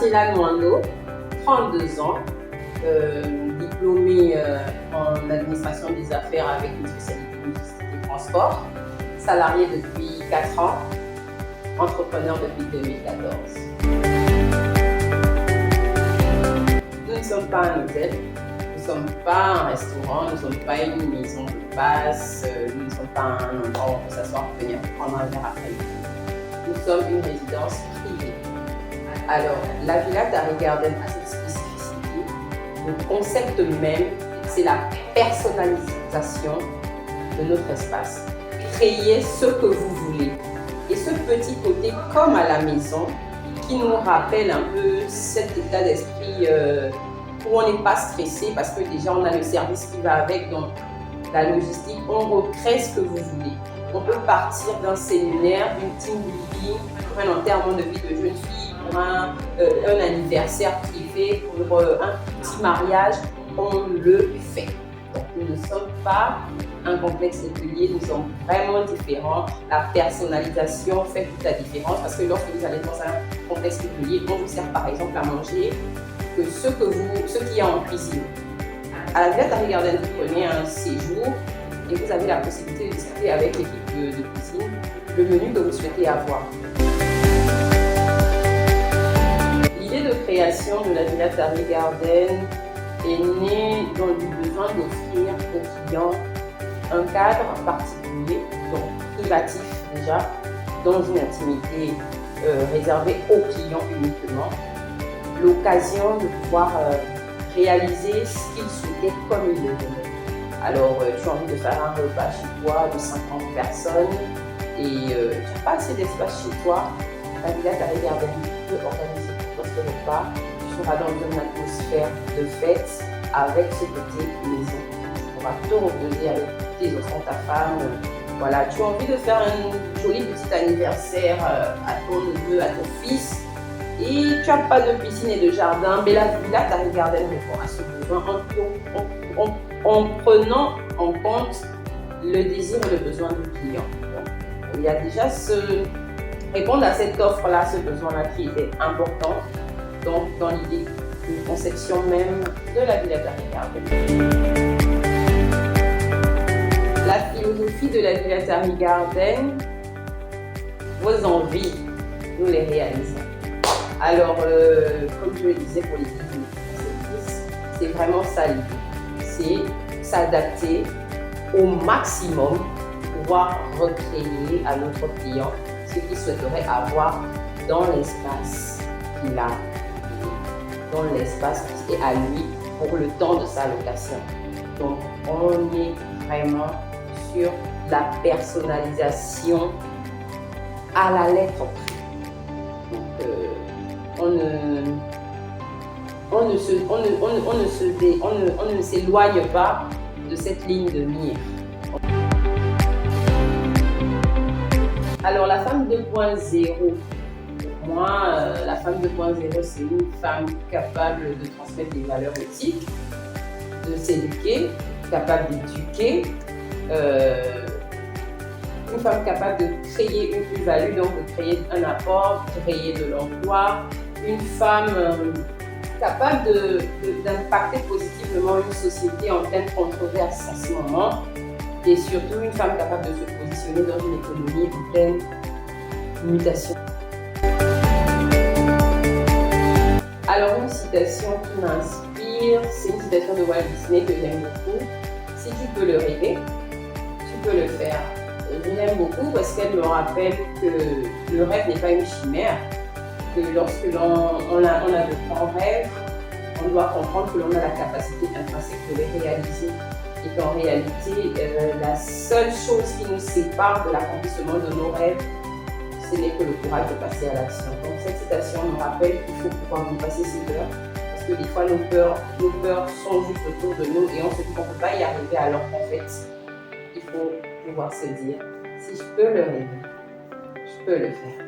Marcella Nwando, 32 ans, diplômée en administration des affaires avec une spécialité logistique et transport, salariée depuis 4 ans, entrepreneur depuis 2014. Nous ne sommes pas un hôtel, nous ne sommes pas un restaurant, nous ne sommes pas une maison de passe, nous ne sommes pas un endroit où on peut s'asseoir pour venir prendre un verre après-midi. Nous sommes une résidence privée. Alors, la Villa Tari Garden a cette spécificité. Le concept même, c'est la personnalisation de notre espace. Créez ce que vous voulez. Et ce petit côté comme à la maison, qui nous rappelle un peu cet état d'esprit où on n'est pas stressé parce que déjà on a le service qui va avec, donc la logistique, on recrée ce que vous voulez. On peut partir d'un séminaire, d'une team building, pour un enterrement de vie de jeune fille, pour un anniversaire privé, pour un petit mariage, on le fait. Donc nous ne sommes pas un complexe hôtelier, nous sommes vraiment différents. La personnalisation fait toute la différence parce que lorsque vous allez dans un complexe hôtelier, on vous sert par exemple à manger que ce qu'il y a en cuisine. À la Villa Tari Garden, vous prenez un séjour et vous avez la possibilité de discuter avec l'équipe de cuisine le menu que vous souhaitez avoir. L'idée de création de la Villa Tari Garden est née dans le besoin d'offrir aux clients un cadre particulier, donc privatif déjà, dans une intimité réservée aux clients uniquement, l'occasion de pouvoir réaliser ce qu'ils souhaitaient comme ils le voulaient. Alors, tu as envie de faire un repas chez toi de 50 personnes et tu n'as pas assez d'espace chez toi, la Villa Tari Garden peut organiser pour toi ce repas. Tu seras dans une atmosphère de fête avec ce côté maison. Tu pourras te reposer avec tes enfants, ta femme. Voilà, tu as envie de faire un joli petit anniversaire à ton neveu, à ton fils, et tu n'as pas de piscine et de jardin, mais la Villa Tari Garden répond à ce besoin en prenant en compte le désir et le besoin du client. Donc, il y a déjà répondre à cette offre-là, ce besoin-là qui était important, donc dans l'idée de conception même de la Villa Tari Garden. La philosophie de la Villa Tari Garden, vos envies, nous les réalisons. Alors, comme je le disais pour les services, c'est vraiment ça l'idée. C'est s'adapter au maximum pour pouvoir recréer à notre client ce qu'il souhaiterait avoir dans l'espace qu'il a, dans l'espace qui est à lui pour le temps de sa location. Donc, on est vraiment sur la personnalisation à la lettre près. Donc, on ne s'éloigne pas de cette ligne de mire. Alors, la femme 2.0, pour moi, la femme 2.0, c'est une femme capable de transmettre des valeurs éthiques, de s'éduquer, capable d'éduquer, une femme capable de créer une plus-value, donc de créer un apport, de créer de l'emploi, une femme capable d'impacter positivement une société en pleine controverse en ce moment, et surtout une femme capable de se positionner dans une économie en pleine mutation. Alors, une citation qui m'inspire, c'est une citation de Walt Disney que j'aime beaucoup. Si tu peux le rêver, tu peux le faire. Je l'aime beaucoup parce qu'elle me rappelle que le rêve n'est pas une chimère, que lorsque l'on a de grands rêves, on doit comprendre que l'on a la capacité intrinsèque de les réaliser et qu'en réalité, la seule chose qui nous sépare de l'accomplissement de nos rêves, ce n'est que le courage de passer à l'action. Donc cette citation nous rappelle qu'il faut pouvoir dépasser ses peurs, parce que des fois nos peurs sont juste autour de nous et on se dit qu'on ne peut pas y arriver, alors qu'en fait, il faut pouvoir se dire, si je peux le rêver, je peux le faire.